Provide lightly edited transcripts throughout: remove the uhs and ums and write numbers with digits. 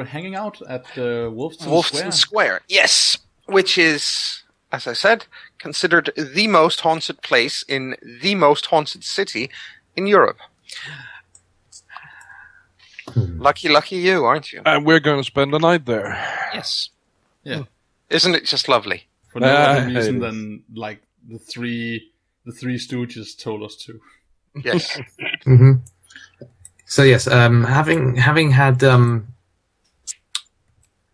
were hanging out at Wolfton Square. Yes, which is, as I said, considered the most haunted place in the most haunted city in Europe. Lucky you, aren't you? And we're going to spend the night there. Yes. Yeah. Isn't it just lovely? For no other reason than like the three Stooges told us to. Yes. Mm-hmm. So yes, having had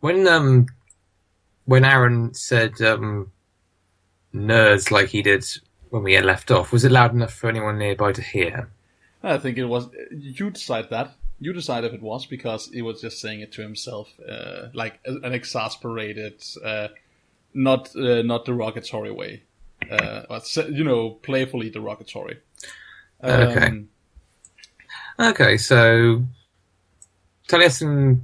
when Aaron said nerds like he did when we had left off, was it loud enough for anyone nearby to hear? I think it was. You decide that. You decide if it was, because he was just saying it to himself, like an exasperated, not derogatory way, playfully derogatory. Okay, so Taliesin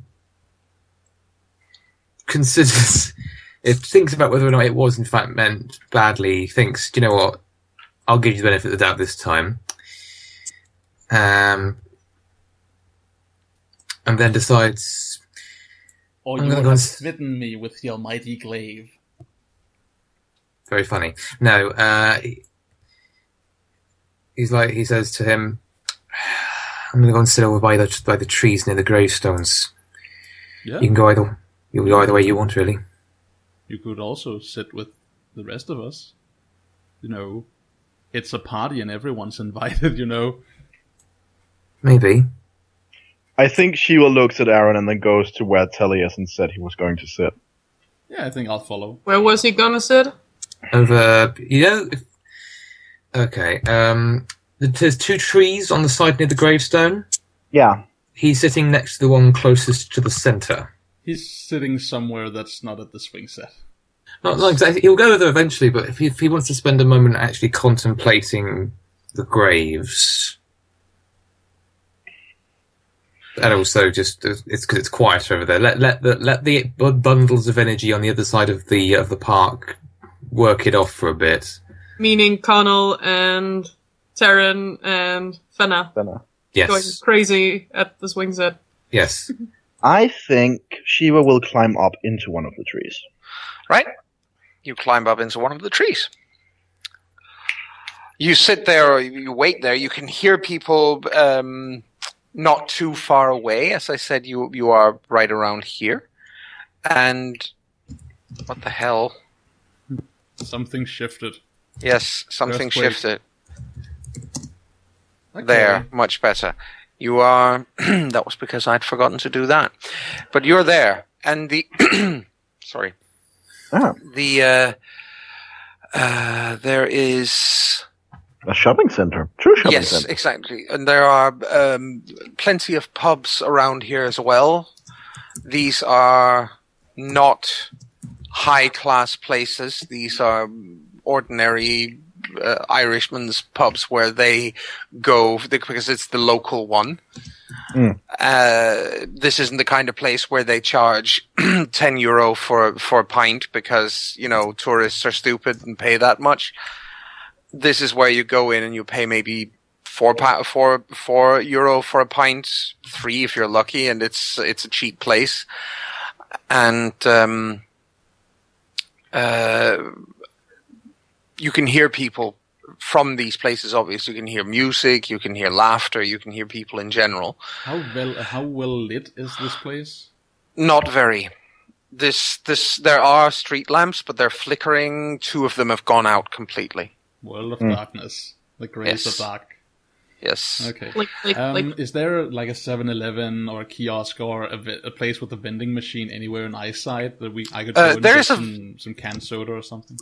considers, it thinks about whether or not it was in fact meant badly, thinks, do you know what, I'll give you the benefit of the doubt this time. And then decides, or you would have smitten me with your mighty glaive. Very funny. No, he says to him, I'm going to go and sit over by the trees near the gravestones. Yeah. You can go either way you want, really. You could also sit with the rest of us. It's a party and everyone's invited, Maybe. I think Shiva looks at Aaron and then goes to where Taliesin said he was going to sit. Yeah, I think I'll follow. Where was he gonna sit? Over, okay, there's two trees on the side near the gravestone. Yeah. He's sitting next to the one closest to the center. He's sitting somewhere that's not at the swing set. Not exactly. He'll go there eventually, but if he wants to spend a moment actually contemplating the graves, and also just it's because it's quieter over there. Let the bundles of energy on the other side of the park work it off for a bit. Meaning Connell and Taryn and Fenna. Yes. Going crazy at the swing set. Yes. I think Shiva will climb up into one of the trees. Right? You climb up into one of the trees. You sit there, or you wait there. You can hear people not too far away. As I said, you are right around here. And what the hell? Something shifted. Yes, something shifted. Okay. There, much better. You are... that was because I'd forgotten to do that. But you're there. And the... sorry. Oh. There is... a shopping center. True shopping center. Yes, exactly. And there are plenty of pubs around here as well. These are not high-class places. These are ordinary Irishmen's pubs where they go because it's the local one. This isn't the kind of place where they charge €10 for a pint because, tourists are stupid and pay that much. This is where you go in and you pay maybe €4 for a pint, 3 if you're lucky, and it's a cheap place. And you can hear people from these places. Obviously, you can hear music, you can hear laughter, you can hear people in general. How well lit is this place? Not very. There are street lamps, but they're flickering. 2 of them have gone out completely. World of darkness. The graves are dark. Yes. Okay. Is there like a 7-Eleven or a kiosk or a place with a vending machine anywhere in eyesight that I could go and get some canned soda or something?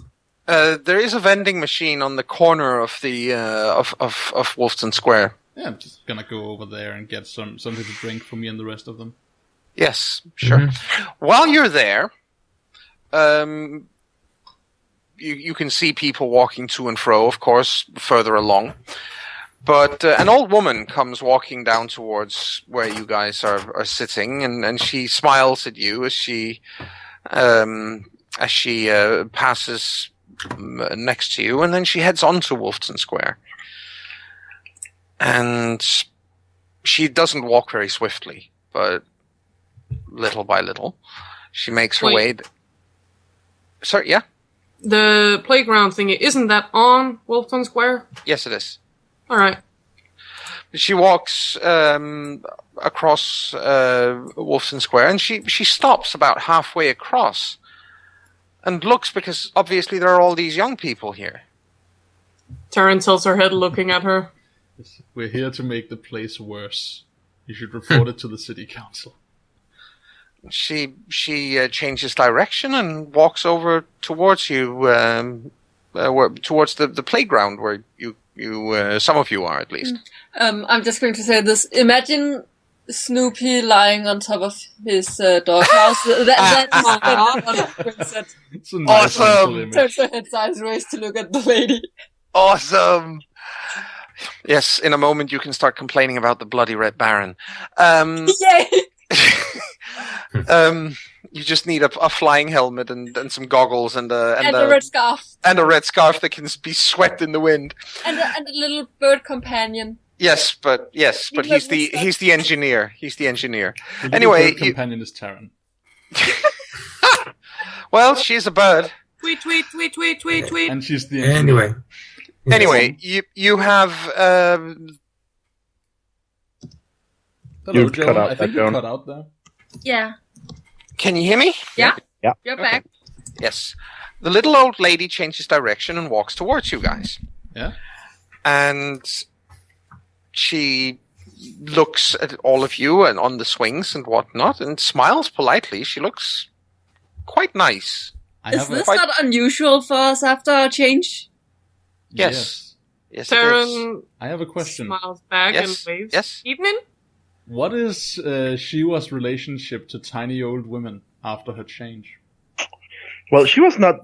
There is a vending machine on the corner of the of Wolfton Square. Yeah, I'm just gonna go over there and get something to drink for me and the rest of them. Yes, sure. Mm-hmm. While you're there, you can see people walking to and fro, of course, further along. But an old woman comes walking down towards where you guys are sitting, and she smiles at you as she passes next to you, and then she heads on to Wolfton Square. And she doesn't walk very swiftly, but little by little. She makes her Wait. way... Sorry, yeah? The playground thingy, isn't that on Wolfton Square? Yes, it is. Alright. She walks across Wolfson Square, and she stops about halfway across and looks, because obviously there are all these young people here. Taryn tilts her head looking at her. We're here to make the place worse. You should report it to the city council. She changes direction and walks over towards you, towards the playground where you some of you are, at least. I'm just going to say this. Imagine Snoopy lying on top of his doghouse. That's It's a nice mental Awesome! image. turns her head sideways to look at the lady. Awesome! Yes, in a moment you can start complaining about the bloody Red Baron. Yay! You just need a flying helmet and some goggles and And a red scarf. and a red scarf that can be swept in the wind. And a little bird companion. Yes, but he's love the this engineer. He's the engineer. The little Anyway, bird companion is Taryn. Well, she's a bird. Tweet, tweet, tweet, tweet, tweet, tweet. And she's the engineer. Anyway, you have Hello, You've Joan. cut out I think that, you Joan. cut out there. Yeah. Can you hear me? Yeah? Yeah. You're back. Yes. The little old lady changes direction and walks towards you guys. Yeah. And she looks at all of you and on the swings and whatnot and smiles politely. She looks quite nice. I Is have this quite- not unusual for us after our change? Yes. Yes, it is. Taryn I have a question. smiles back Yes, and waves. yes. Evening? What is Shiva's relationship to tiny old women after her change? Well, she was not,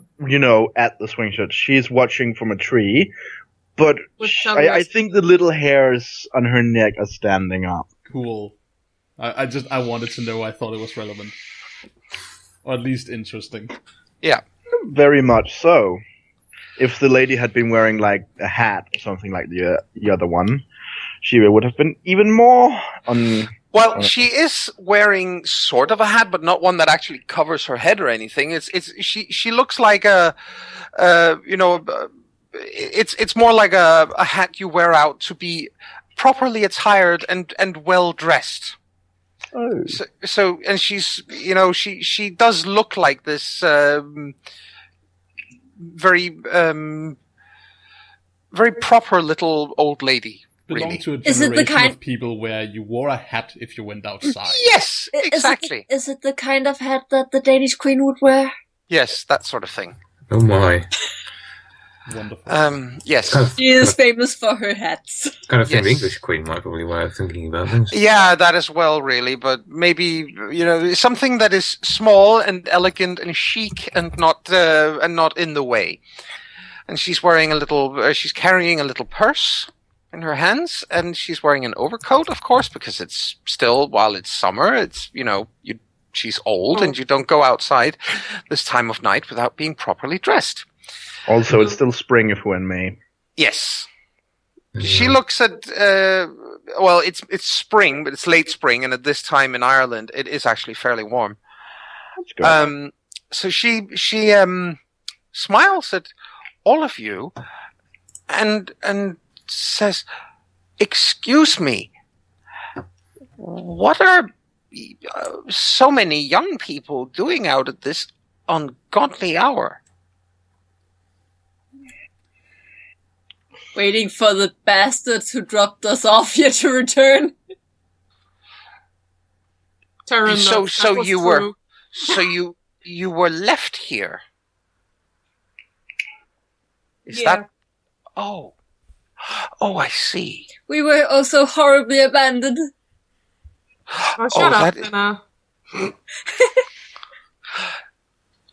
at the swing set. She's watching from a tree, but With I think the little hairs on her neck are standing up. Cool. I wanted to know. I thought it was relevant. Or at least interesting. Very much so. If the lady had been wearing like a hat or something like the other one, she would have been even more on. Well, she is wearing sort of a hat, but not one that actually covers her head or anything. She looks like it's more like a hat you wear out to be properly attired and well dressed. Oh. So and she's she does look like this very very proper little old lady. Belong Really. to a Is it the generation kind- of people where you wore a hat if you went outside. Yes, exactly. Is it the kind of hat that the Danish queen would wear? Yes, that sort of thing. Oh my. Wonderful. Yes. She is famous for her hats. Kind of thing the Yes. English Queen might probably wear, thinking about things. Yeah, that as well, really. But maybe something that is small and elegant and chic and not in the way. And she's wearing she's carrying a little purse in her hands, and she's wearing an overcoat, of course, because it's still while it's summer. It's she's old, and you don't go outside this time of night without being properly dressed. Also, it's still spring if we're in May. Yes. She looks at it's spring, but it's late spring, and at this time in Ireland it is actually fairly warm. That's good. So she smiles at all of you and says, "Excuse me, what are so many young people doing out at this ungodly hour?" Waiting for the bastards who dropped us off here to return. Taryn, So that was you were true. so you were left here. Is Yeah. that? Oh, I see. We were also horribly abandoned. Oh, shut up, that is- Anna.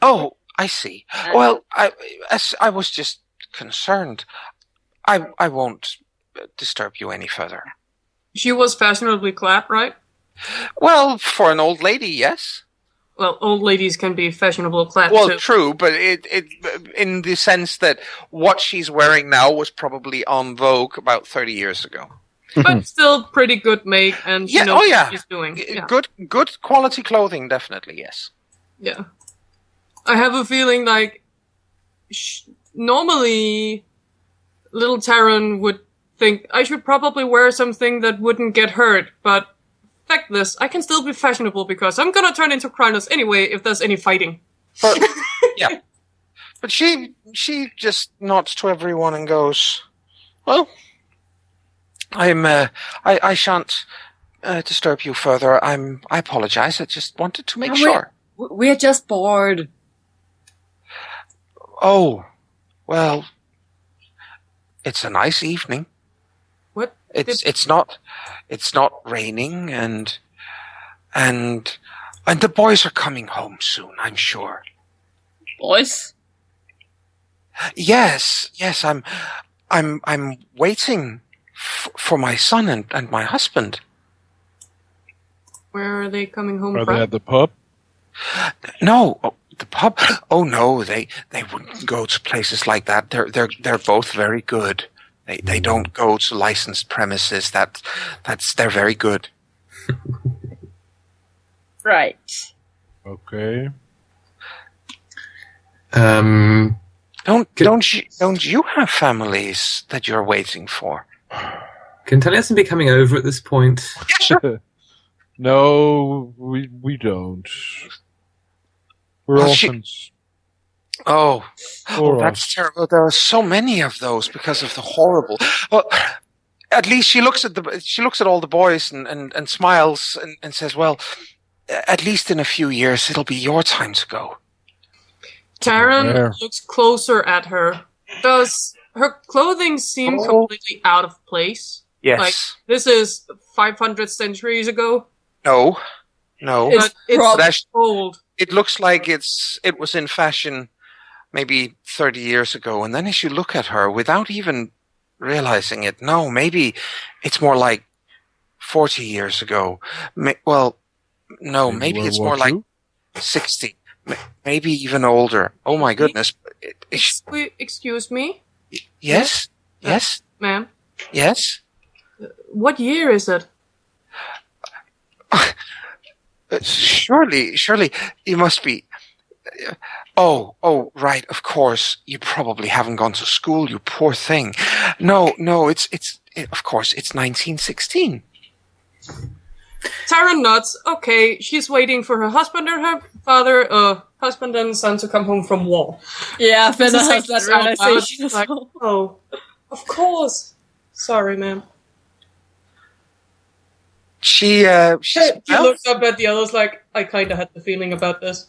Oh, I see. Well, I was just concerned. I won't disturb you any further. She was fashionably clad, right? Well, for an old lady, yes. Well, old ladies can be fashionable clad Well, too. true, but it in the sense that what she's wearing now was probably en vogue about 30 years ago. but still pretty good make, and she knows what she's doing. Yeah. Good quality clothing, definitely, yes. Yeah. I have a feeling like normally little Taran would think I should probably wear something that wouldn't get hurt, but fuck this, I can still be fashionable because I'm gonna turn into Krynos anyway if there's any fighting. But, yeah. But she just nods to everyone and goes, well, I shan't disturb you further. I apologize. I just wanted to make sure. We're just bored. Oh, well, it's a nice evening. What? It's not raining and the boys are coming home soon, I'm sure. Boys? Yes, I'm waiting for my son and my husband. Where are they coming home Are from? they at the pub? No, the pub. Oh no, they wouldn't go to places like that. They're both very good. They don't go to licensed premises. They're very good. Right. Okay. Don't you have families that you're waiting for? Can Taliesin be coming over at this point? Yeah, sure. No, we don't. We're orphans. Oh, that's terrible. There are so many of those because of the horrible. Well, at least she looks at all the boys and smiles and says, "Well, at least in a few years it'll be your time to go." Taran looks closer at her. Does her clothing seem completely out of place? Yes. Like, this is 500 centuries ago? No. But it's old. It looks like it was in fashion maybe 30 years ago, and then as you look at her without even realizing it, no, maybe it's more like 40 years ago. Maybe it's more like 60. Maybe even older. Oh my goodness. Excuse me? Yes? Yes? Ma'am? Yes? What year is it? Surely, you must be... Oh, right, of course. You probably haven't gone to school, you poor thing. No, it's of course, it's 1916. Taran nods. Okay, she's waiting for her husband and her husband and son to come home from war. Yeah, Fenner has that realization as like, well. Oh, of course. Sorry, ma'am. She looks up at the others like, I kind of had the feeling about this.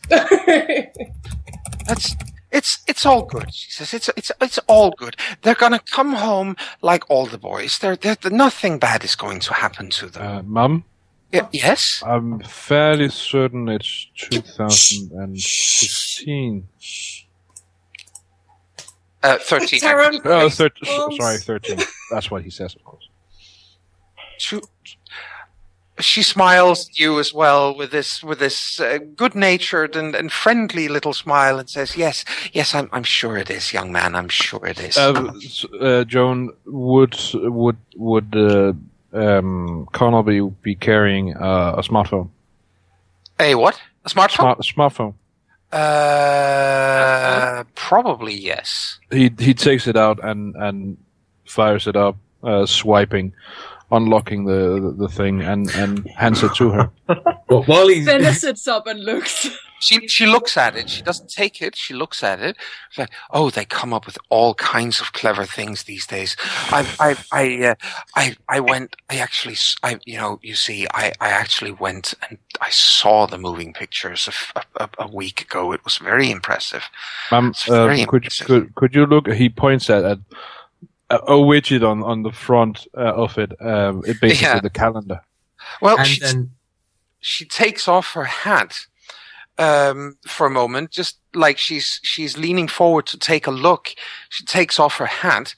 It's all good. She says it's all good. They're gonna come home like all the boys. Nothing bad is going to happen to them. Mum? Yes? I'm fairly certain it's 2015. 13. Sorry, 13. That's what he says, of course. She smiles at you as well with this good-natured and friendly little smile and says, "Yes, I'm sure it is, young man. I'm sure it is." Joan, would Connell be carrying a smartphone? A what? A smartphone? Smartphone. Probably yes. He takes it out and fires it up, swiping, unlocking the thing and hands it to her. Well, while he's Fenner sits up and looks. She looks at it. She doesn't take it. She looks at it. She's like, "Oh, they come up with all kinds of clever things these days." I actually went and I saw the moving pictures a week ago. It was very impressive. Could you look? He points at a widget on the front of it. It basically the calendar. Well, she takes off her hat for a moment, just like she's leaning forward to take a look. She takes off her hat,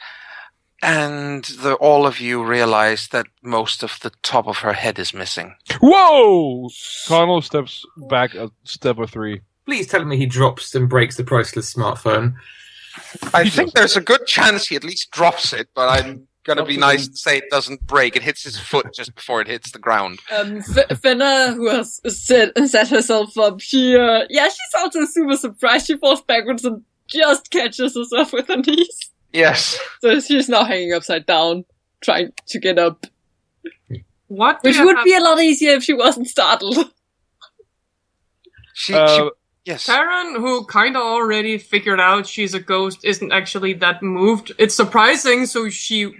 and all of you realize that most of the top of her head is missing. Whoa! Connell steps back a step or three. Please tell me he drops and breaks the priceless smartphone. I think there's a good chance he at least drops it, but Gonna be nice to say it doesn't break. It hits his foot just before it hits the ground. Fenna, who has set herself up, she's also super surprised. She falls backwards and just catches herself with her knees. Yes. So she's now hanging upside down, trying to get up. Which would be a lot easier if she wasn't startled. Yes. Taryn, who kind of already figured out she's a ghost, isn't actually that moved. It's surprising, so she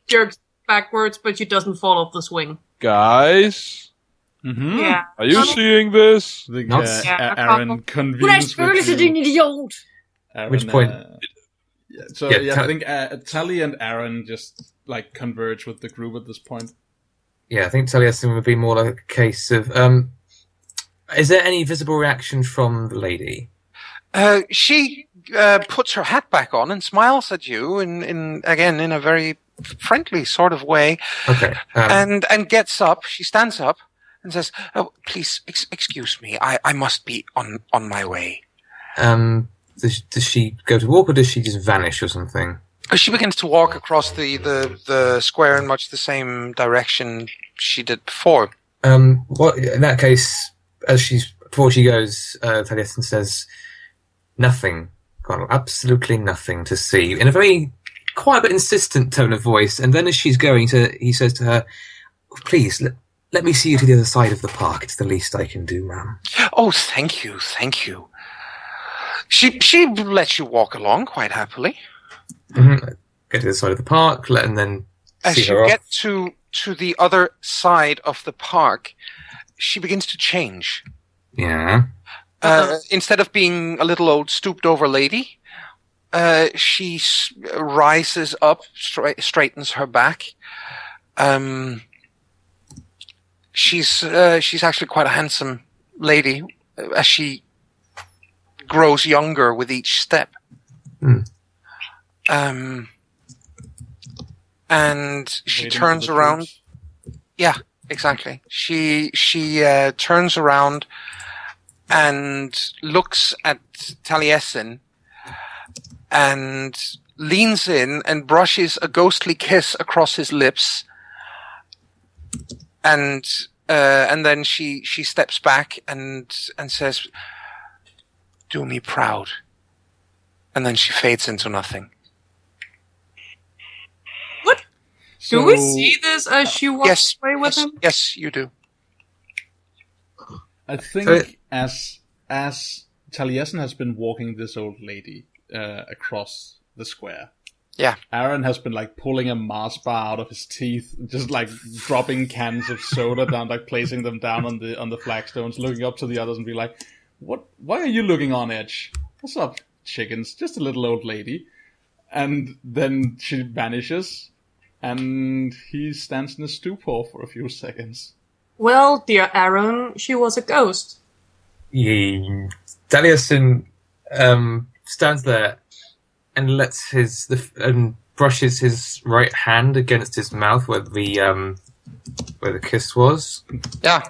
jerks backwards, but she doesn't fall off the swing. Guys? Mm-hmm. Yeah. Are you seeing this? Aaron convenes with you. Aaron, Which point? I think Tally and Aaron just like converge with the group at this point. Yeah, I think Taliesin would be more like a case of... is there any visible reaction from the lady? She puts her hat back on and smiles at you in a very friendly sort of way. Okay. And gets up. She stands up and says, "Oh, please excuse me. I must be on my way." Does she go to walk, or does she just vanish or something? She begins to walk across the square in much the same direction she did before. Well, in that case, before she goes, Taliesin says, "Nothing, Connell, absolutely nothing to see," in a very quiet but insistent tone of voice. And then as she's going he says to her, "Please, let me see you to the other side of the park. It's the least I can do, ma'am." "Oh, thank you. She lets you walk along quite happily. Mm-hmm. Get to the side of the park, and then as see you her get off. to the other side of the park, she begins to change. Yeah. Instead of being a little old stooped over lady, she rises up, straightens her back. She's actually quite a handsome lady as she grows younger with each step. And she turns around. Yeah, exactly. She turns around and looks at Taliesin and leans in and brushes a ghostly kiss across his lips. And then she steps back and says, "Do me proud." And then she fades into nothing. What? Do we see this as she walks away with him? Yes, you do. I think as Taliesin has been walking this old lady across the square. Yeah. Aaron has been like pulling a Mars bar out of his teeth, just like dropping cans of soda down, like placing them down on the flagstones, looking up to the others and be like, "What? Why are you looking on edge? What's up, chickens? Just a little old lady." And then she vanishes, and he stands in a stupor for a few seconds. Well, dear Aaron, she was a ghost. Taliesin stands there and lets and brushes his right hand against his mouth where the kiss was. Yeah.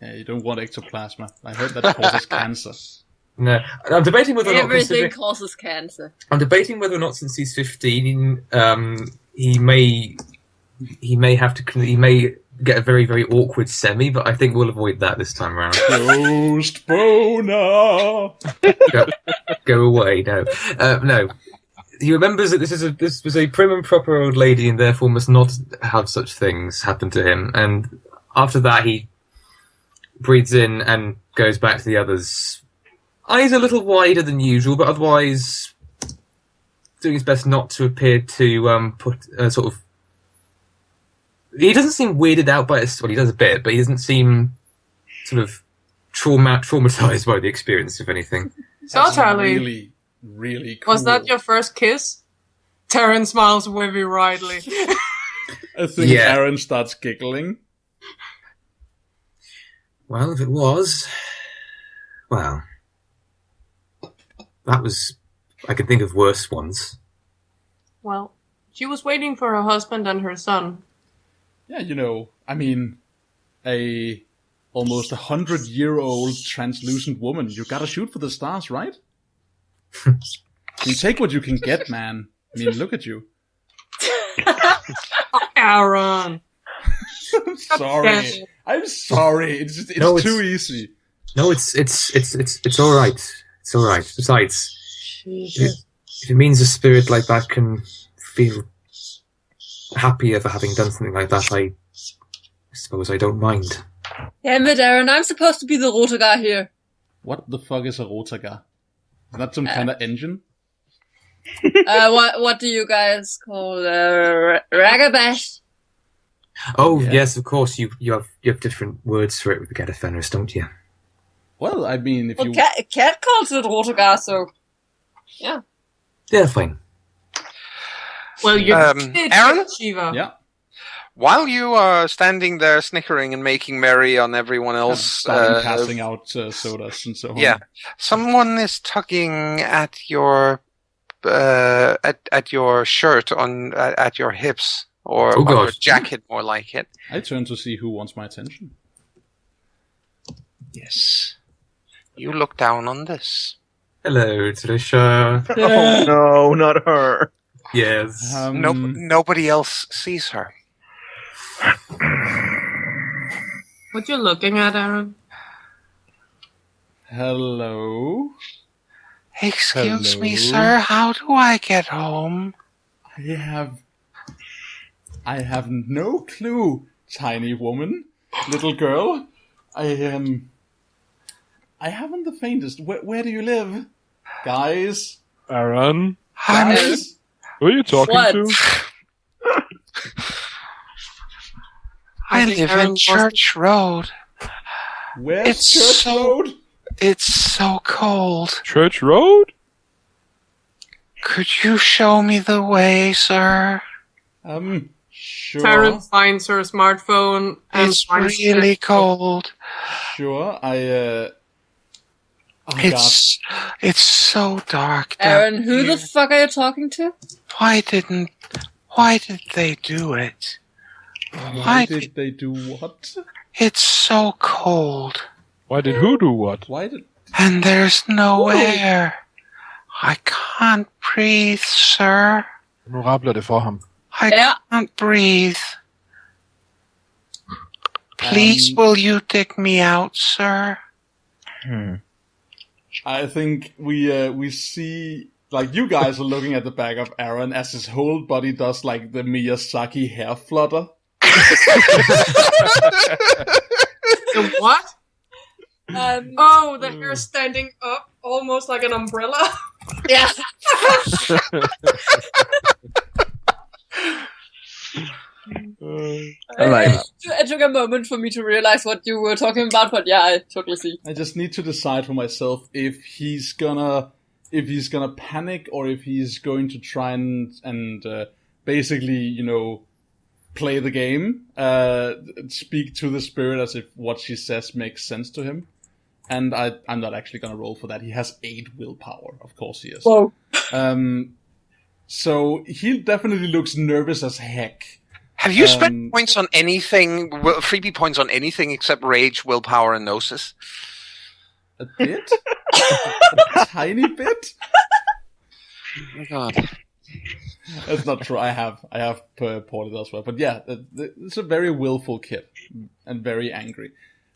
Yeah, you don't want ectoplasma. I heard that causes cancer. No, I'm debating whether or not everything causes cancer. I'm debating whether or not, since he's 15, he may get a very, very awkward semi, but I think we'll avoid that this time around. Ghost boner. Go away, no. No. He remembers that this was a prim and proper old lady, and therefore must not have such things happen to him. And after that, he breathes in and goes back to the others. Eyes a little wider than usual, but otherwise doing his best not to appear to put sort of. He doesn't seem weirded out by it. Well, he does a bit, but he doesn't seem sort of traumatized by the experience, if anything. So, Charlie, really, really cool. Was that your first kiss? Taryn smiles very widely. I think Aaron starts giggling. Well, if it was, well, that was. I can think of worse ones. Well, she was waiting for her husband and her son. Yeah, I mean, a almost 100-year-old translucent woman. You gotta shoot for the stars, right? You take what you can get, man. I mean, look at you. Aaron. I'm sorry. It's just No, too easy. No, it's all right. It's all right. Besides, if it means a spirit like that can feel happier for having done something like that, I suppose I don't mind. Damn it, Aaron, I'm supposed to be the Rotagar here. What the fuck is a Rotagar? Is that some kind of engine? What do you guys call Ragabash? Oh Yeah. yes, of course. You have different words for it with the Getafenris, don't you? Well, I mean, if Well, you... Cat calls it Rotagar, so yeah. Yeah, fine. Well, you did, Aaron? Shiva. Yeah. While you are standing there snickering and making merry on everyone else, Starting passing out sodas and so on. yeah, someone is tugging at your at your shirt at your hips or Oh, on your gosh. jacket, more like it. I turn to see who wants my attention. Yes, you look down on this. Hello, Trisha. Oh no, not her. Yes. Nobody else sees her. What you looking at, Aaron? Hello? Excuse me, Hello? sir. How do I get home? I have no clue, tiny woman, little girl. I haven't the faintest. Where do you live? Guys? Aaron, Guys? who are you talking What? to? I think live Aaron in was- Church Road. Where's It's Church so- Road? It's so cold. Church Road? Could you show me the way, sir? Sure. Taryn finds her smartphone and It's finds really it. cold. Sure, oh It's so dark down Aaron, who here. the fuck are you talking to? Why did they do it? God. Why Why did they do what? It's so cold. Why did who do what? Why did... And there's no air. I can't breathe, sir. Nu rabler det for ham. I Yeah. can't breathe. Please, will you dig me out, sir? I think we see... Like, you guys are looking at the back of Aaron as his whole body does, like, the Miyazaki hair flutter. The what? Um, Oh, the hair standing up, almost like an umbrella. yeah. It took a moment for me to realize what you were talking about, but yeah, I totally see. I just need to decide for myself if he's gonna panic or if he's going to try and basically, you know, play the game, speak to the spirit as if what she says makes sense to him. And I'm not actually gonna roll for that. He has 8 willpower, of course he is. Whoa. So he definitely looks nervous as heck. Have you spent points on anything, freebie points on anything except rage, willpower, and gnosis? A bit? A tiny bit? Oh my god. That's not true. I have poured it elsewhere. But yeah, it's a very willful kid and very angry.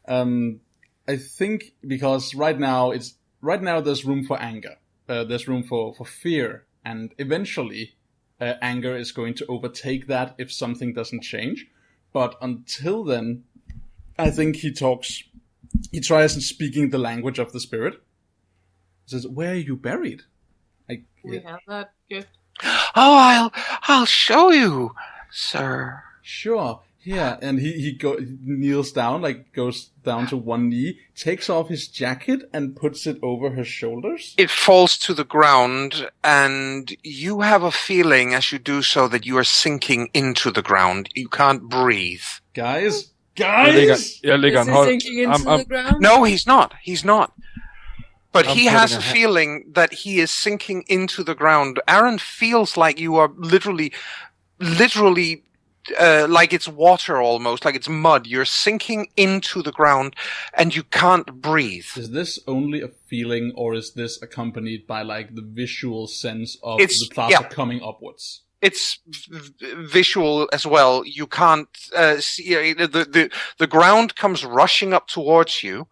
I think because right now there's room for anger. There's room for fear, and eventually anger is going to overtake that if something doesn't change. But until then, I think he tries speaking the language of the spirit. He says, "Where are you buried?" We have that gift. Oh, I'll show you, sir. Sure. Yeah, and he kneels down, like goes down to one knee, takes off his jacket and puts it over her shoulders. It falls to the ground, and you have a feeling as you do so that you are sinking into the ground. You can't breathe. Guys! Jeg ligger Is en he hold. sinking into the ground? No, he's not. He's not. But I'm he has a putting a feeling that he is sinking into the ground. Aaron feels like you are literally, like it's water almost, like it's mud. You're sinking into the ground and you can't breathe. Is this only a feeling, or is this accompanied by like the visual sense of It's- the plaza yeah. coming upwards? it's visual as well. You can't see the ground comes rushing up towards you,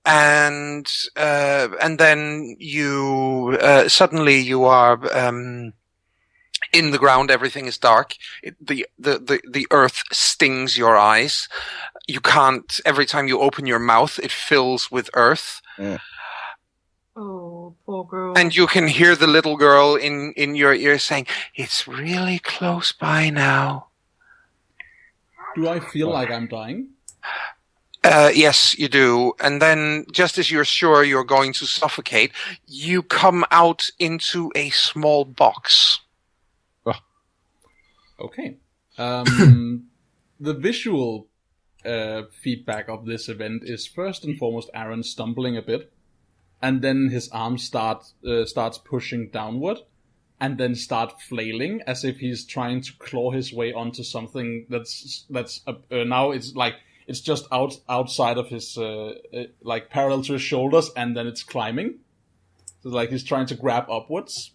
and then you suddenly you are in the ground. Everything is dark. The earth stings your eyes. You can't. Every time you open your mouth, it fills with earth. Yeah. Oh, poor girl. And you can hear the little girl in your ear saying, "It's really close by now." Do I feel like I'm dying? Yes, you do. And then, just as you're sure you're going to suffocate, you come out into a small box. Okay. The visual feedback of this event is first and foremost Aaron stumbling a bit, and then his arms starts pushing downward, and then start flailing as if he's trying to claw his way onto something that's now it's just outside of his like parallel to his shoulders, and then it's climbing. So like he's trying to grab upwards.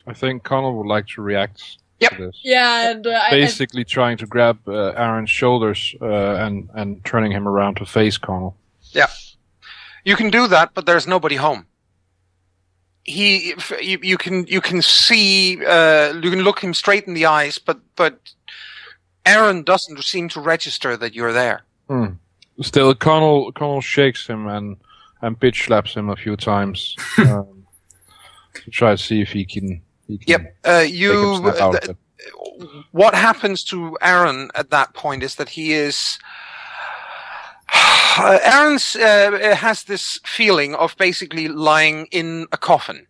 I think Connell would like to react Yep. to this. Yeah, and Basically trying to grab Aaron's shoulders and turning him around to face Connell. Yeah. You can do that, but there's nobody home. You can see, you can look him straight in the eyes, but Aaron doesn't seem to register that you're there. Still, Connell shakes him and bitch slaps him a few times to try to see if he can. Yep. take him snap out of it. What happens to Aaron at that point is that he is. Aaron has this feeling of basically lying in a coffin,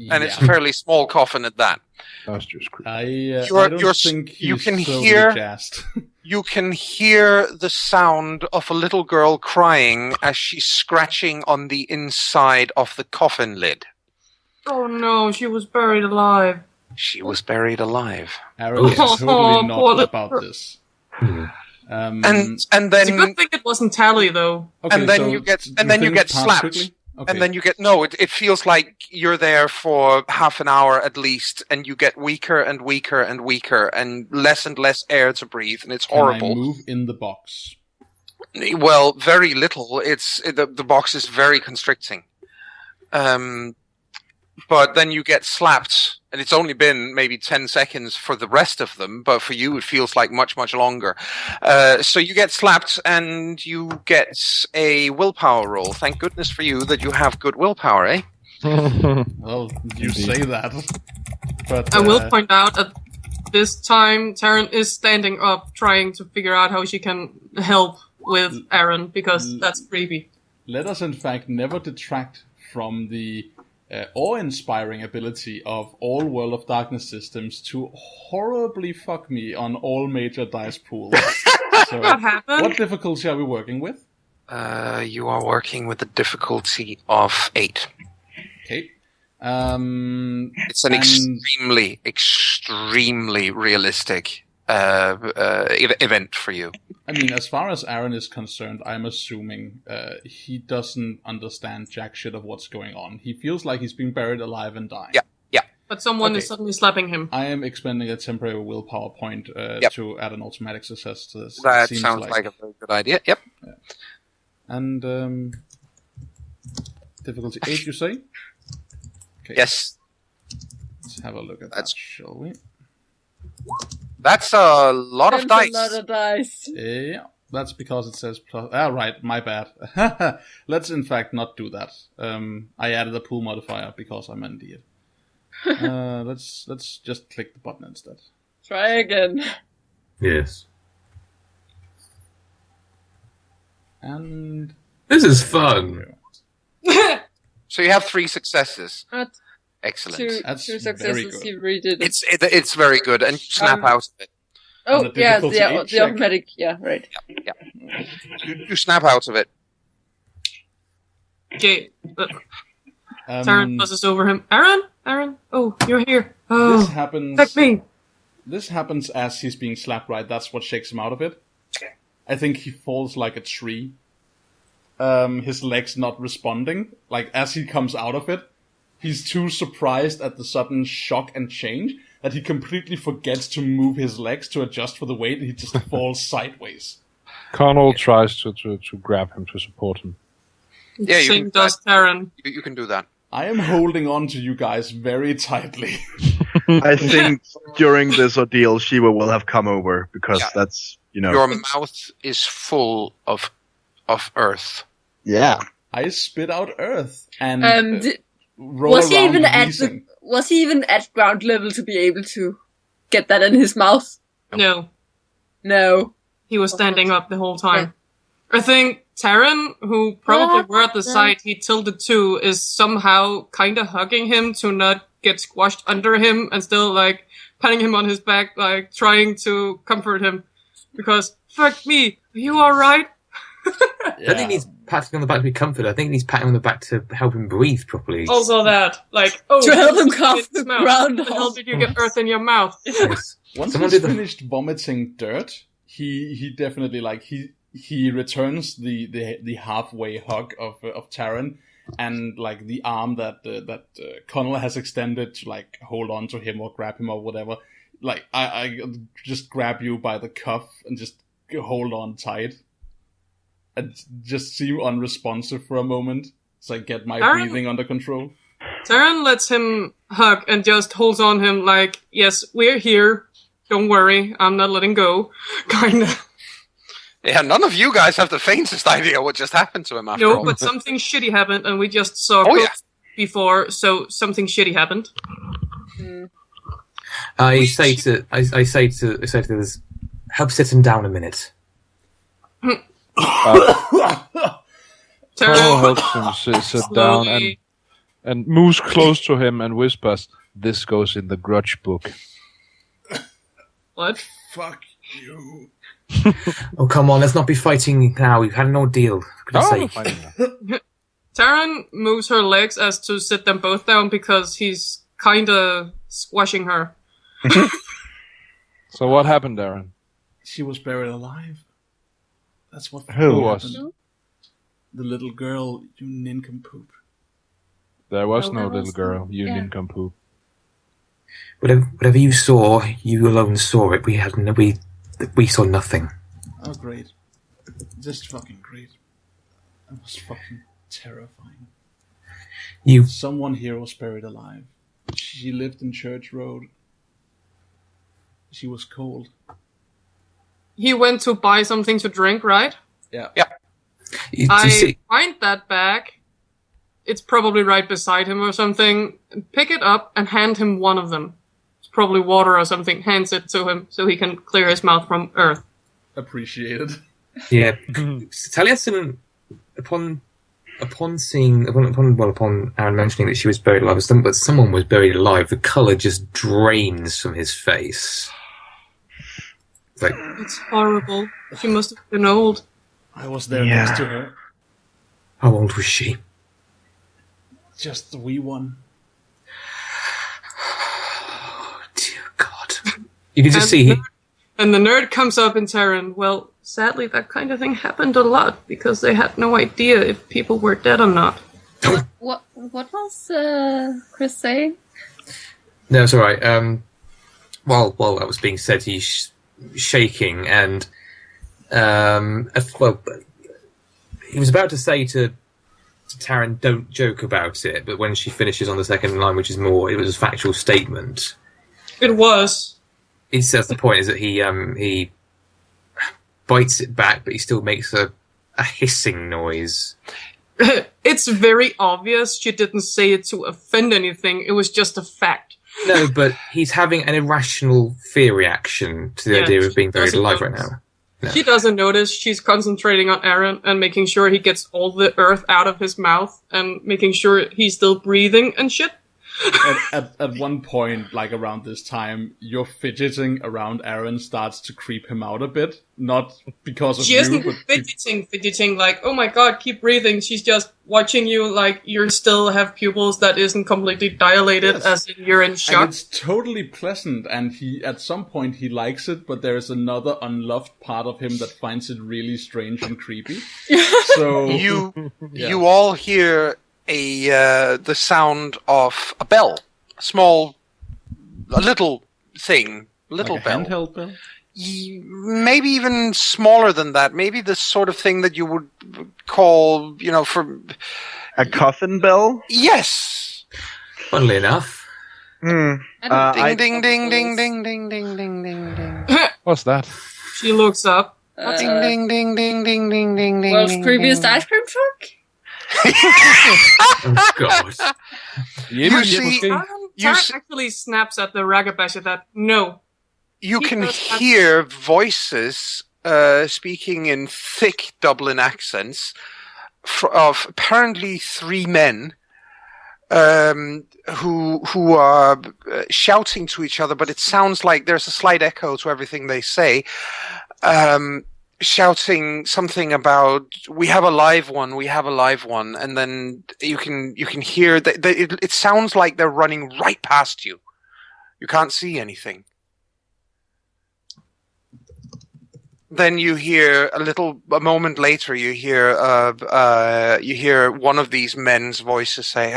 and it's a fairly small coffin at that. That's just creepy. I don't think he's you can totally hear- jazzed. You can hear the sound of a little girl crying as she's scratching on the inside of the coffin lid. Oh no, she was buried alive. She was buried alive. Aaron is totally poor not little about girl. this. And It's a then good thing it wasn't Tally, though. Okay, and then so you get do and then you finish get the task slapped. quickly? Okay. And then you get it feels like you're there for half an hour at least, and you get weaker and weaker and weaker, and less air to breathe, and it's Can horrible. I move in the box? Well, very little. The box is very constricting. But then you get slapped, and it's only been maybe 10 seconds for the rest of them, but for you it feels like much, much longer. So you get slapped, and you get a willpower roll. Thank goodness for you that you have good willpower, eh? Well, you say that. But I will point out at this time, Taryn is standing up, trying to figure out how she can help with Aaron, because that's creepy. let us in fact never detract from the awe-inspiring ability of all World of Darkness systems to horribly fuck me on all major dice pools. So, What happened? what difficulty are we working with? You are working with a difficulty of 8. Okay. It's an And- extremely realistic event for you. I mean, as far as Aaron is concerned, I'm assuming he doesn't understand jack shit of what's going on. He feels like he's being buried alive and dying. Yeah. But someone Okay. is suddenly slapping him. I am expending a temporary willpower point Yep. to add an automatic success to this. That Seems sounds like a very good idea. Yep. And difficulty 8, you say? Okay. Yes. Let's have a look at That's- that, shall we? That's a lot of That's dice. a lot of dice. Yeah, that's because it says plus. Ah, right, my bad. Let's in fact not do that. I added a pool modifier because I'm an idiot. Let's just click the button instead. Try again. Yes. And This is fun. So you have 3 successes. At Excellent. two That's very successes, good. he redid it. It's very good, and you snap out of it. Oh, the yeah, difficulty the check. automatic, yeah, right. You snap out of it. Okay. Taryn buzzes over him. Aaron? Oh, you're here. Oh, This happens. protect me. This happens as he's being slapped. Right, that's what shakes him out of it. I think he falls like a tree. His legs not responding. Like as he comes out of it, he's too surprised at the sudden shock and change that he completely forgets to move his legs to adjust for the weight, and he just falls sideways. Connell tries to grab him to support him. Yeah, you Same can, does Taryn. you can do that. I am holding on to you guys very tightly. I think during this ordeal, Shiva will have come over because that's Your mouth is full of earth. Yeah. I spit out earth and roll was he around even at wheezing. was he even at ground level to be able to get that in his mouth? No, No. he was standing up the whole time. I think Taryn, who probably were at the side he tilted to, is somehow kind of hugging him to not get squashed under him and still, like, patting him on his back, like, trying to comfort him. Because, fuck me, are you alright? I don't think he's patting on the back to be comforted. I think he's patting on the back to help him breathe properly. Also that, like, To help him it's cough in his the mouth. ground How the hell off. did you get earth in your mouth? Yes. Once Someone he's did the- finished vomiting dirt, he definitely he returns the halfway hug of Taryn, and like the arm that Connell has extended to like hold on to him or grab him or whatever. Like I just grab you by the cuff and just hold on tight, and just seem unresponsive for a moment, so I get my Taryn? breathing under control. Taryn lets him hug and just holds on him like, yes, we're here. Don't worry, I'm not letting go. Kinda. Yeah, none of you guys have the faintest idea what just happened to him after No, all. but something shitty happened and we just saw Oh, yeah. ghosts before, so something shitty happened. I say to this, help sit him down a minute. Connell Taryn helps him sit down slowly. and moves close to him and whispers, "This goes in the grudge book." What? Fuck you. Oh, come on, let's not be fighting now. We've had an ordeal. For goodness Oh, sake. fine. Taryn moves her legs as to sit them both down because he's kinda squashing her. So what happened, Darren? She was buried alive. That's what Who was? happened. The little girl, you nincompoop. There was Oh, no there little was girl, you yeah. nincompoop. Whatever you saw, you alone saw it. We saw nothing. Oh, great. Just fucking great. That was fucking terrifying. You Someone here was buried alive. She lived in Church Road. She was cold. He went to buy something to drink, right? Yeah. you I see, find that bag. It's probably right beside him or something. Pick it up and hand him one of them. It's probably water or something. Hands it to him so he can clear his mouth from earth. Appreciated. yeah. Taliesin, upon Aaron mentioning that she was buried alive, but someone was buried alive, the colour just drains from his face. It's like, It's horrible. She must have been old. I was there Yeah. next to her. how old was she? Just the wee one. Dear God. You can just see And the nerd comes up in Taryn. Well, sadly, that kind of thing happened a lot because they had no idea if people were dead or not. What was Chris saying? No, it's all right. While that was being said, he's shaking, and he was about to say to Taryn, "Don't joke about it," but when she finishes on the second line, which is more, it was a factual statement. It was. He says the point is that he bites it back, but he still makes a hissing noise. It's very obvious she didn't say it to offend anything. It was just a fact. No, but he's having an irrational fear reaction to the Yeah, idea of she being buried doesn't alive right notice. now. She doesn't notice. She's concentrating on Aaron and making sure he gets all the earth out of his mouth and making sure he's still breathing and shit. At one point, like around this time, your fidgeting around Aaron starts to creep him out a bit. Not because of She you, isn't but fidgeting like, oh my god, keep breathing. She's just watching you like you still have pupils that isn't completely dilated, Yes. as in you're in and shock. it's totally pleasant. And he, at some point, he likes it, but there is another unloved part of him that finds it really strange and creepy. So You Yeah. you all hear the sound of a bell, a little thing, little like a bell. handheld bell? Maybe even smaller than that. Maybe the sort of thing that you would call, for... A coffin bell? Yes! Funnily enough. Hmm. Ding, ding, ding, ding, ding, ding, ding, ding, ding, ding. What's that? She looks up. Ding, ding, ding, ding, ding, ding, ding, ding. World's ding, creepiest ding. ice cream truck? Oh, God. You see, Taryn actually snaps at the ragabashi that, no. you He can does have- hear voices speaking in thick Dublin accents of apparently 3 men who are shouting to each other, but it sounds like there's a slight echo to everything they say. Shouting something about we have a live one, and then you can hear that it sounds like they're running right past you. You can't see anything. Then you hear a moment later, you hear one of these men's voices say,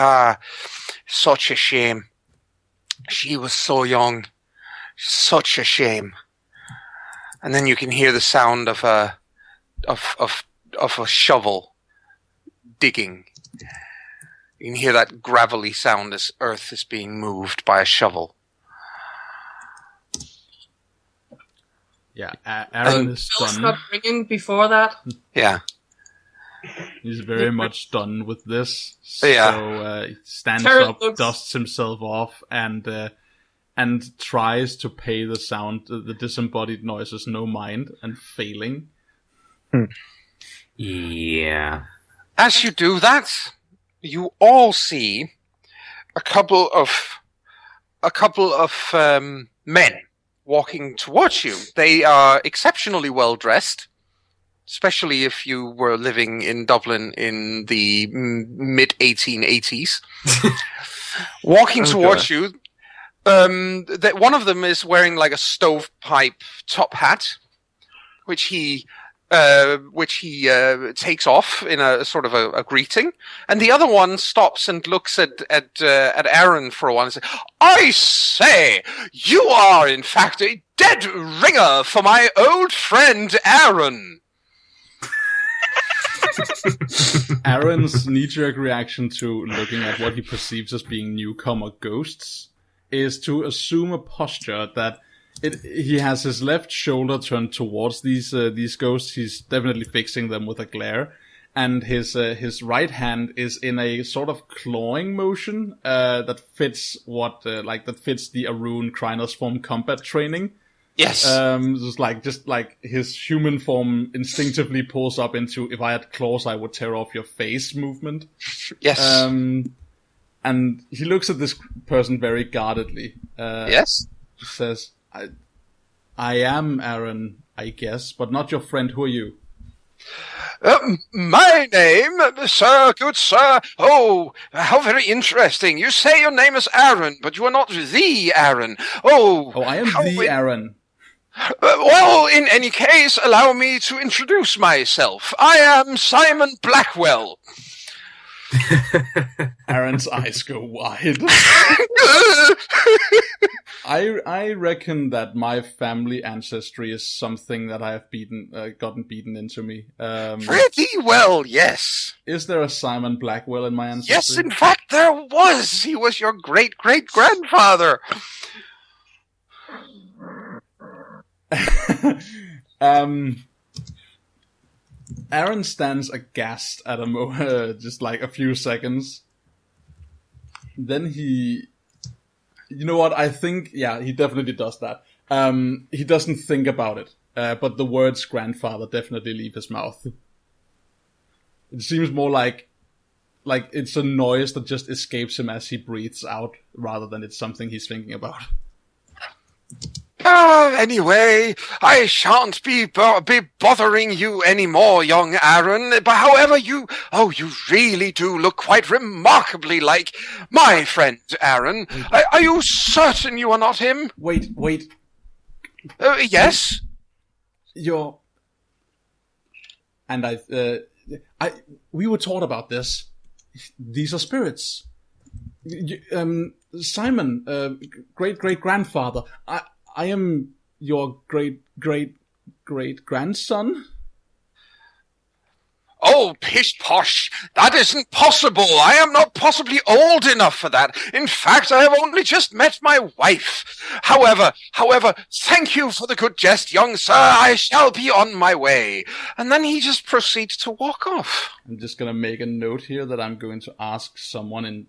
such a shame. She was so young. Such a shame. And then you can hear the sound of a shovel digging. You can hear that gravelly sound as earth is being moved by a shovel. Yeah, Aaron is Bell stunned. stopped ringing before that. Yeah. He's very much done with this. Yeah. So he stands Taryn up, looks- dusts himself off, and tries to pay the sound, the disembodied noises no mind, and failing. Yeah. As you do that, you all see a couple of men walking towards you. They are exceptionally well dressed, especially if you were living in Dublin in the mid 1880s. Walking towards you. One of them is wearing like a stovepipe top hat, which he takes off in a sort of a greeting, and the other one stops and looks at Aaron for a while and says, "I say, you are in fact a dead ringer for my old friend Aaron." Aaron's knee-jerk reaction to looking at what he perceives as being newcomer ghosts is to assume a posture that he has his left shoulder turned towards these ghosts. He's definitely fixing them with a glare, and his right hand is in a sort of clawing motion that fits the Arun Krynos form combat training. Yes. Just like his human form instinctively pulls up into, if I had claws, I would tear off your face movement. Yes. And he looks at this person very guardedly. Yes. He says, I am Aaron, I guess, but not your friend. Who are you? My name, sir, good sir. Oh, how very interesting. You say your name is Aaron, but you are not the Aaron. Oh, I am the Aaron. Well, in any case, allow me to introduce myself. I am Simon Blackwell. Aaron's eyes go wide. I reckon that my family ancestry is something that I have gotten beaten into me. Pretty well, yes. Is there a Simon Blackwell in my ancestry? Yes, in fact, there was. He was your great-great-grandfather. Aaron stands aghast at just like a few seconds. Then you know what? I think, yeah, he definitely does that. He doesn't think about it, but the words grandfather definitely leave his mouth. It seems more like it's a noise that just escapes him as he breathes out, rather than it's something he's thinking about. Anyway, I shan't be bothering you anymore, young Aaron. But however, you really do look quite remarkably like my friend Aaron. Are you certain you are not him? Wait. Yes? We were taught about this. These are spirits. Simon, great-great-grandfather, I am your great-great-great-grandson? Oh, pish posh! That isn't possible! I am not possibly old enough for that. In fact, I have only just met my wife. However, thank you for the good jest, young sir. I shall be on my way. And then he just proceeds to walk off. I'm just gonna make a note here that I'm going to ask someone,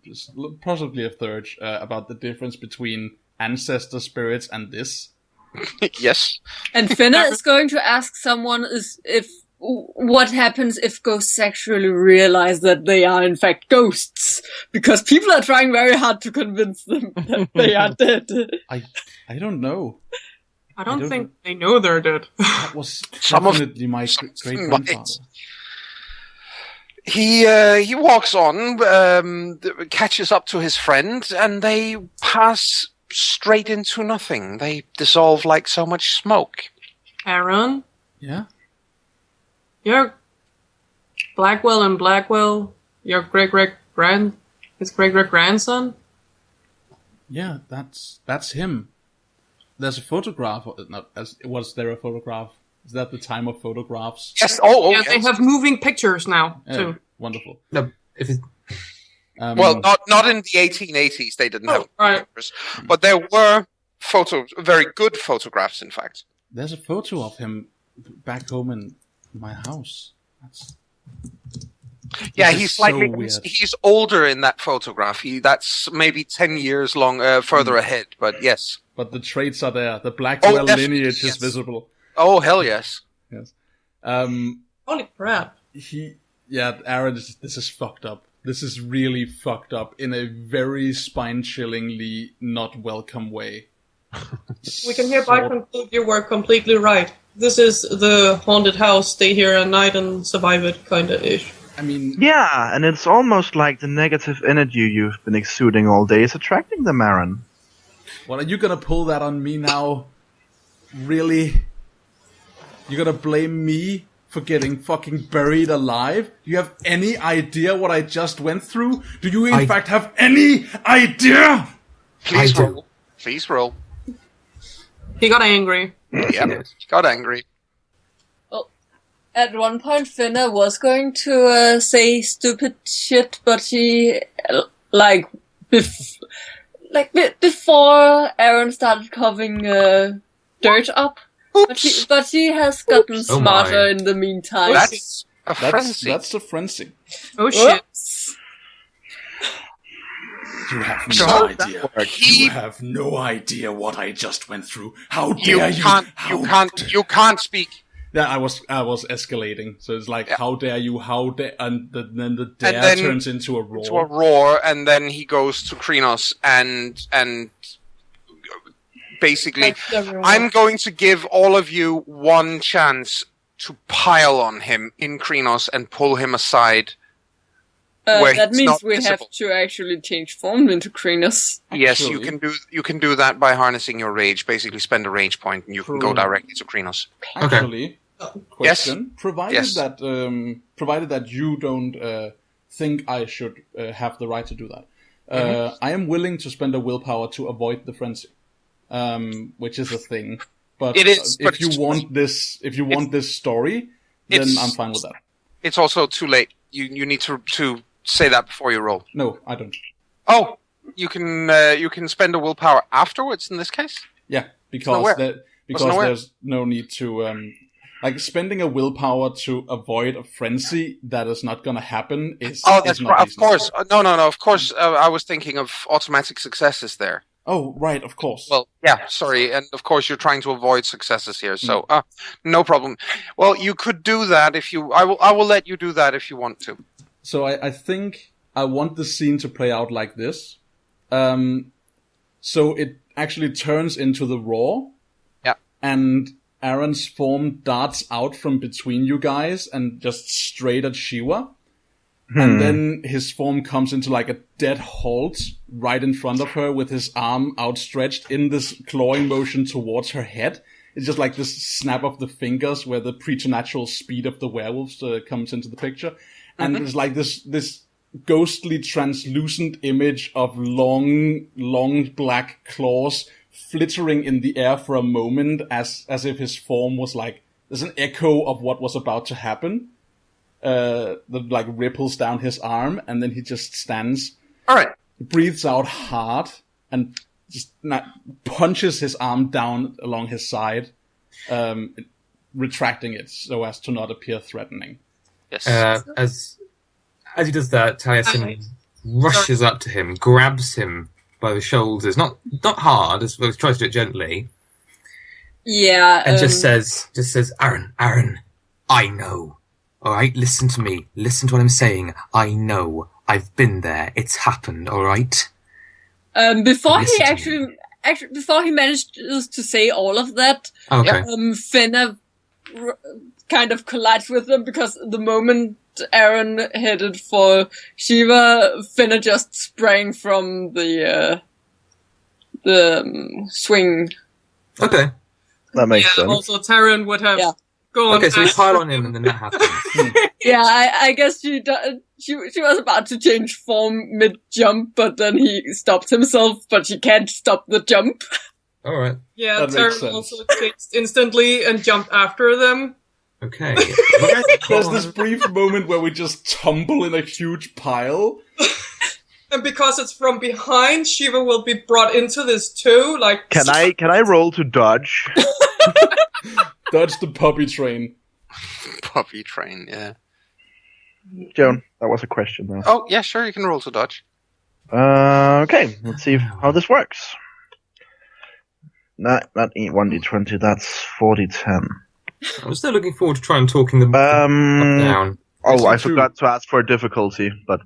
possibly a third, about the difference between ancestor spirits and this. Yes. And Finna is going to ask someone what happens if ghosts actually realize that they are in fact ghosts, because people are trying very hard to convince them that they are dead. I don't know. I don't think they know they're dead. That was definitely my great-grandfather. He walks on, catches up to his friend, and they pass straight into nothing. They dissolve like so much smoke. Aaron? Yeah? You're Blackwell and Blackwell, your his great-great-grandson? Yeah, that's him. There's a photograph. Was there a photograph? Is that the time of photographs? Yes. Yeah, yes. they have moving pictures now, Yeah, too. wonderful. No, if it's, Well, not in the 1880s. They didn't have right. pictures, but there were very good photographs, in fact. There's a photo of him back home in my house. Yeah, This he's is slightly so weird. he's older in that photograph. That's maybe 10 years further ahead, but yes. But the traits are there. The Blackwell definitely, lineage yes. is visible. Oh, hell yes. Yes. Holy crap. Aaron, this is fucked up. This is really fucked up in a very spine-chillingly not welcome way. We can hereby conclude you were completely right. This is the haunted house, stay here a night and survive it kinda ish. I mean, Yeah, and it's almost like the negative energy you've been exuding all day is attracting them, Aaron. what are you gonna pull that on me now? Really? You're gonna blame me for getting fucking buried alive? Do you have any idea what I just went through? Do you in fact have any idea? Please I do. roll. Please roll. He got angry. Yeah, he got angry. At one point, Finna was going to say stupid shit, but she, before Aaron started covering dirt up, but she has gotten Oh smarter my. in the meantime. That's a frenzy. That's a frenzy. Oh shit. Oops. You have So no how does that idea. work? You have no idea what I just went through. How You dare you? you can't speak. Yeah, I was escalating. So it's like, how dare you? How dare? And then the dare And then turns into a roar. To a roar, and then he goes to Krinos and basically, I'm going to give all of you one chance to pile on him in Krinos and pull him aside. where That he's means not we visible. have to actually change form into Krinos. Yes, Actually- you can do that by harnessing your rage. Basically, spend a rage point, and you can go True. directly to Krinos. Actually, question. Yes. Provided that you don't think I should have the right to do that. Mm-hmm. I am willing to spend a willpower to avoid the frenzy, which is a thing. But It is, but if you it's- want this story, then it's- I'm fine with that. It's also too late. You need to say that before you roll. No, I don't. Oh, you can spend a willpower afterwards in this case. Yeah, aware. because aware. there's no need to spending a willpower to avoid a frenzy that is not going to happen is. Oh, is that's not right. Of reasonable. course. No. Of course, I was thinking of automatic successes there. Oh, right, of course. Well, yeah, sorry. And of course, you're trying to avoid successes here. So, no problem. Well, you could do that if you. I will let you do that if you want to. So I think I want the scene to play out like this. So it actually turns into the roar. Yeah. And Aaron's form darts out from between you guys and just straight at Shiva. And then his form comes into like a dead halt right in front of her with his arm outstretched in this clawing motion towards her head. It's just like this snap of the fingers where the preternatural speed of the werewolves comes into the picture. And it's like this ghostly, translucent image of long black claws flittering in the air for a moment, as if his form was like there's an echo of what was about to happen. That like ripples down his arm, and then he just stands. All right. Breathes out hard and just punches his arm down along his side, retracting it so as to not appear threatening. Yes. As he does that, Taliesin rushes up to him, grabs him by the shoulders, not hard, as well, tries to do it gently. Yeah. And just says, Aaron, I know. All right, listen to me. Listen to what I'm saying. I know. I've been there. It's happened. All right. Before he manages to say all of that, Okay. Finna kind of collides with them, because the moment Aaron headed for Shiva, Finna just sprang from the swing. Okay. That makes sense. Also, Taryn would have gone. Okay, so we pile on him, and then that happens. Yeah, I guess she was about to change form mid-jump, but then he stopped himself, but she can't stop the jump. All right. Yeah, That makes Taryn sense. also changed instantly and jumped after them. Okay. There's this brief moment where we just tumble in a huge pile. And because it's from behind, Shiva will be brought into this too. Like, Can I roll to dodge? Dodge the puppy train. Puppy train, yeah. Joan, that was a question though. Oh, yeah, sure, you can roll to dodge. Okay, let's see how this works. Not 1d20, that's 4d10. I'm still looking forward to trying talking them up down. Oh, I Yes, you forgot to ask for a difficulty, but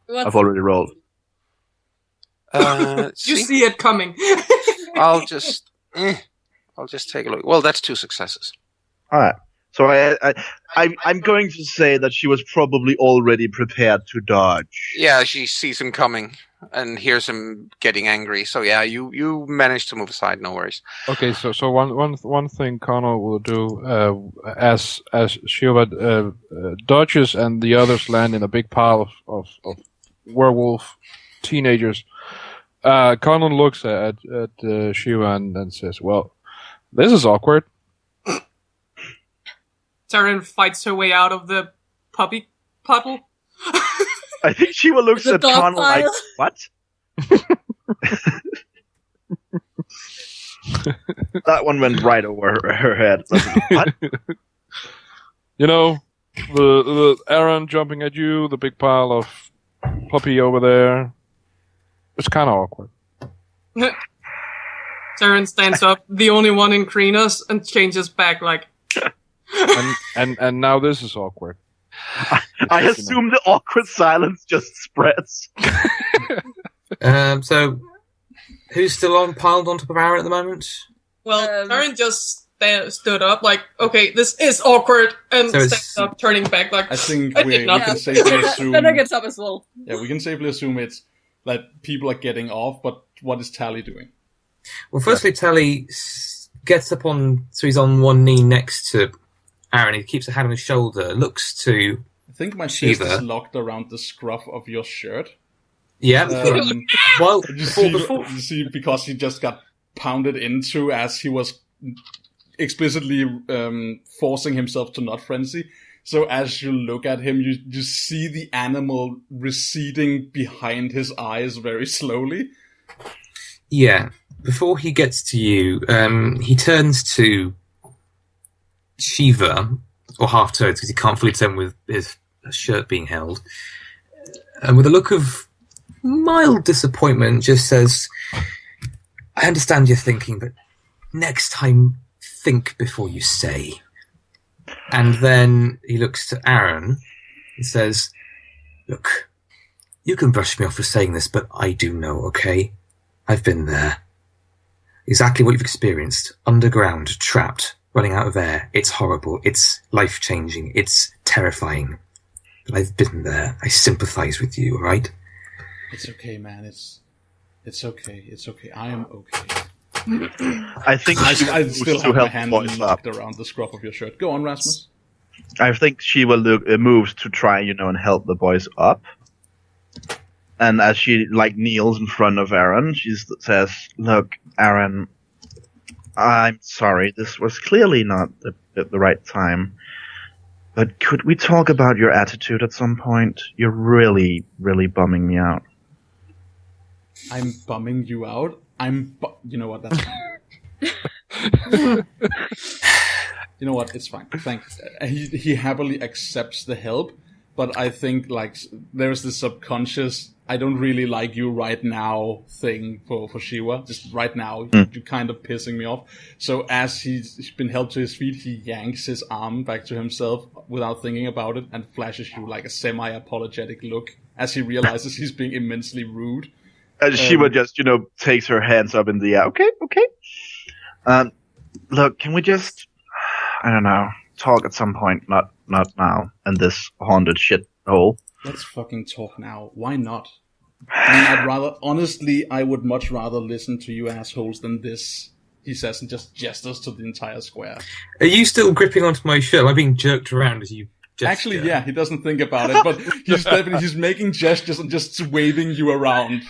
What's I've already rolled. you see it coming. I'll just take a look. Well, that's 2 successes. Alright. So I'm going to say that she was probably already prepared to dodge. Yeah, she sees him coming and hears him getting angry. So yeah, you managed to move aside. No worries. Okay, so one thing Connor will do as Shiva dodges and the others land in a big pile of werewolf teenagers. Connor looks at Shiva and says, "Well, this is awkward." Taryn fights her way out of the puppy puddle. I think Shiva looks The at dog Connor like, pile. what? That one went right over her head. What? You know, the Aaron jumping at you, the big pile of puppy over there. It's kind of awkward. Taryn stands up, the only one in Kreenos, and changes back like, And now this is awkward. I assume the awkward silence just spreads. So, who's still piled on top of Aaron at the moment? well, Taryn just stood up like, okay, this is awkward, and So it's- stands up, turning back like, I think I we did not. can safely assume. Finna gets up as well. Yeah, we can safely assume it's that people are getting off. But what is Tally doing? Well, firstly, Tally gets up on, so he's on one knee next to Aaron. He keeps a hand on his shoulder, looks to, I think my fist Shiva. is locked around the scruff of your shirt. yeah. Well, You see, because he just got pounded into as he was explicitly forcing himself to not frenzy. So as you look at him, you see the animal receding behind his eyes very slowly. yeah. Before he gets to you, he turns to Shiva, or half turns because he can't fully turn with his shirt being held, and with a look of mild disappointment, just says, "I understand your thinking, but next time, think before you say." And then he looks to Aaron and says, "Look, you can brush me off for saying this, but I do know, okay? I've been there. Exactly what you've experienced. Underground, trapped, running out of air. It's horrible. It's life-changing. It's terrifying. But I've been there. I sympathize with you, all right?" It's okay, man. It's okay. It's okay. I am okay. I think Shiva I moves still to have my help hand the boys locked up. around the scruff of your shirt. Go on, Rasmus. I think Shiva moves to try, and help the boys up. And as she kneels in front of Aaron, she says, "Look, Aaron, I'm sorry. This was clearly not the right time. But could we talk about your attitude at some point? You're really, really bumming me out." I'm bumming you out? You know what, that's You know what, it's fine. Thanks. He happily accepts the help, but I think, there's this subconscious, I don't really like you right now thing for Shiva. Just right now, you're kind of pissing me off. So as he's been helped to his feet, he yanks his arm back to himself without thinking about it and flashes you a semi-apologetic look as he realizes he's being immensely rude. Shiva just, takes her hands up in the air. Okay. Look, can we just, I don't know, talk at some point, not now, in this haunted shithole? Let's fucking talk now. Why not? I mean, I would much rather listen to you assholes than this, he says, and just gestures to the entire square. Are you still gripping onto my shirt? Am I being jerked around as you gesture? Actually, yeah, he doesn't think about it, but he's making gestures and just waving you around.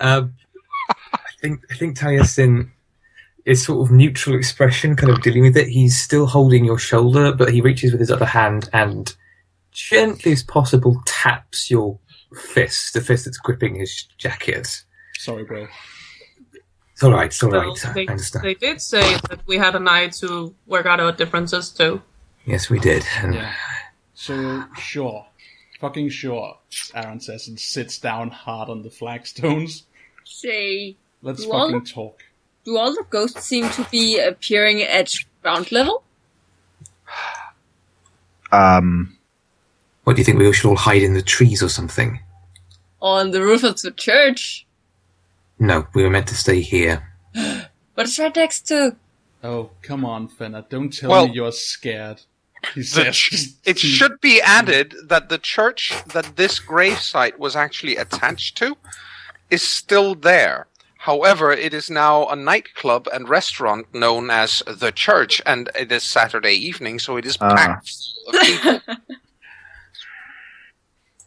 I think Taliesin is sort of neutral expression, kind of dealing with it. He's still holding your shoulder, but he reaches with his other hand and gently as possible taps your fist, the fist that's gripping his jacket. Sorry, bro. It's all right. I understand. They did say that we had a night to work out our differences too. Yes, we did. Yeah. So, sure. Fucking sure, Aaron says, and sits down hard on the flagstones. Let's fucking talk. Do all the ghosts seem to be appearing at ground level? What do you think, we should all hide in the trees or something? On the roof of the church? No, we were meant to stay here. But it's right next to... Oh, come on, Fenner. Don't tell me you're scared. He says. It should be added that the church that this gravesite was actually attached to is still there. However, it is now a nightclub and restaurant known as The Church, and it is Saturday evening, so it is packed full of people.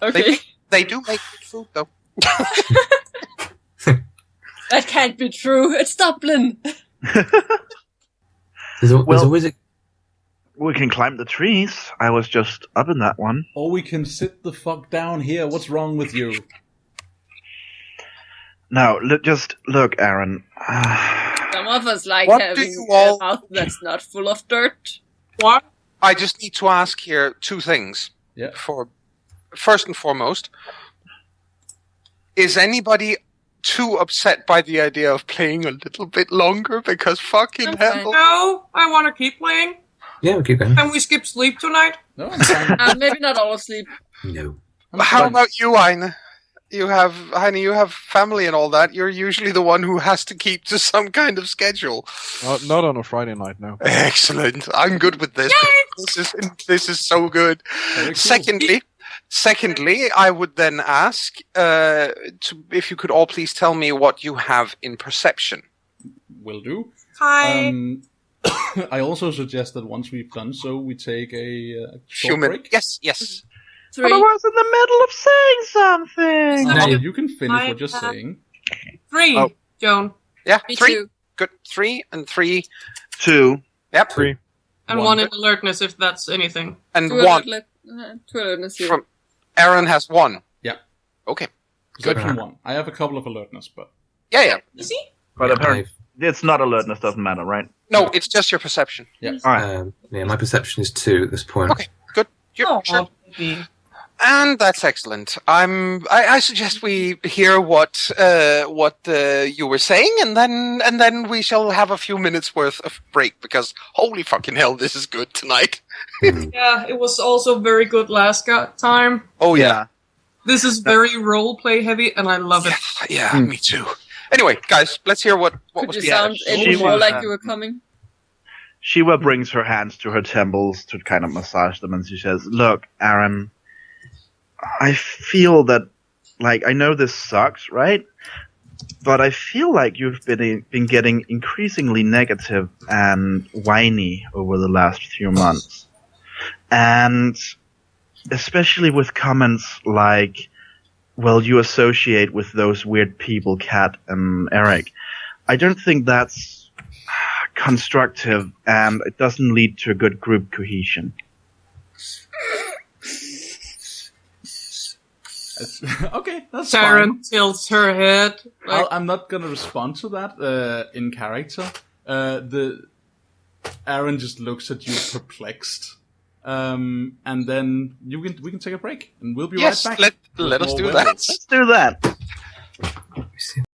Okay. They do make good food, though. That can't be true. It's Dublin. There's always a... We can climb the trees. I was just up in that one. Or we can sit the fuck down here. What's wrong with you? No, just look, Aaron. Some of us like What having do you all- a mouth that's not full of dirt. What? I just need to ask here two things. Yeah. First and foremost, is anybody too upset by the idea of playing a little bit longer? Because fucking hell. No, I want to keep playing. Yeah, we keep going. Can we skip sleep tonight? No, I'm fine. Maybe not all sleep. No. How about you, Heine? You have family and all that. You're usually the one who has to keep to some kind of schedule. Not on a Friday night, no. Excellent. I'm good with this. This is so good. Very cool. Secondly, I would then ask if you could all please tell me what you have in perception. Will do. Hi. I also suggest that once we've done so, we take a short Human. break. Yes. 3. But I was in the middle of saying something. Oh, No. you can finish what you're saying. 3, Oh. Joan. Yeah, Me 3. too. Good. 3 and 3. 2. Yep. 3. And One. 1 in alertness, if that's anything. And Two 1 alertness here. from Aaron has 1. Yeah. Okay. Perception 1. I have a couple of alertness, but... Yeah. Easy? But apparently, it's not alertness, doesn't matter, right? No, it's just your perception. Yeah. Alright. My perception is 2 at this point. Okay. Good. Oh, Sure. baby. And that's excellent. I suggest we hear what you were saying, and then we shall have a few minutes worth of break, because holy fucking hell, this is good tonight. Yeah, it was also very good last time. Oh yeah, This is very roleplay heavy, and I love it. yeah, me too. Anyway, guys, let's hear what Could was you the sound adage. any She more was, like you were coming? Shiva brings her hands to her temples to kind of massage them, and she says, "Look, Aaron, I feel that, I know this sucks, right? But I feel like you've been getting increasingly negative and whiny over the last few months. And especially with comments like, well, you associate with those weird people, Kat and Eric. I don't think that's constructive, and it doesn't lead to a good group cohesion. Okay, that's Sharon fine. tilts her head. Like, I'm not gonna respond to that in character. Aaron just looks at you perplexed, and then we can take a break, and we'll be Yes, right back. let with us more do werewolves. that. Let's do that.